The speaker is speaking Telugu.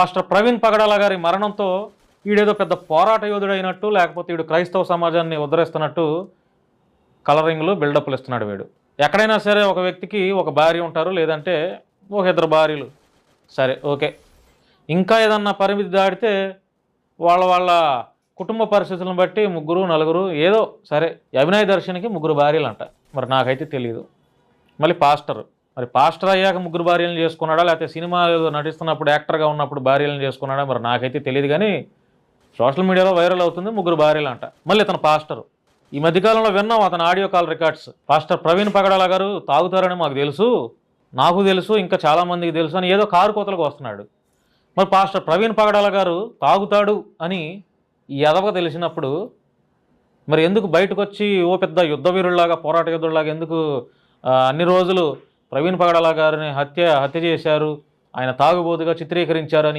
పాస్టర్ ప్రవీణ్ పగడాల గారి మరణంతో వీడేదో పెద్ద పోరాట యోధుడైనట్టు, లేకపోతే వీడు క్రైస్తవ సమాజాన్ని ఉద్ధరిస్తున్నట్టు కలరింగ్లు బిల్డప్లు ఇస్తున్నాడు వీడు. ఎక్కడైనా సరే ఒక వ్యక్తికి ఒక భార్య ఉంటారు, లేదంటే ఒక ఇద్దరు భార్యలు, సరే ఓకే. ఇంకా ఏదన్నా పరిమితి దాటితే వాళ్ళ వాళ్ళ కుటుంబ పరిస్థితులను బట్టి ముగ్గురు నలుగురు ఏదో సరే. అభినయ దర్శనికి ముగ్గురు భార్యలు అంట, మరి నాకైతే తెలియదు. మళ్ళీ పాస్టర్, మరి పాస్టర్ అయ్యాక ముగ్గురు భార్యలను చేసుకున్నాడా, లేకపోతే సినిమాలో నటిస్తున్నప్పుడు యాక్టర్గా ఉన్నప్పుడు భార్యలను చేసుకున్నాడా, మరి నాకైతే తెలియదు. కానీ సోషల్ మీడియాలో వైరల్ అవుతుంది ముగ్గురు భార్యలు అంట. మళ్ళీ ఇతను పాస్టర్. ఈ మధ్యకాలంలో విన్నాం అతను audio call records. Pastor Praveen Pagadala గారు తాగుతారని మాకు తెలుసు, నాకు తెలుసు, ఇంకా చాలామందికి తెలుసు అని ఏదో కారు కోతలకు వస్తున్నాడు. మరి పాస్టర్ ప్రవీణ్ పగడాల గారు తాగుతాడు అని ఈ ఎదవగా తెలిసినప్పుడు మరి ఎందుకు బయటకు వచ్చి ఓ పెద్ద యుద్ధ వీరుల్లాగా, పోరాట యుద్ధుల్లాగా ఎందుకు అన్ని రోజులు ప్రవీణ్ పగడాల గారిని హత్య చేశారు, ఆయన తాగుబోతుగా చిత్రీకరించారని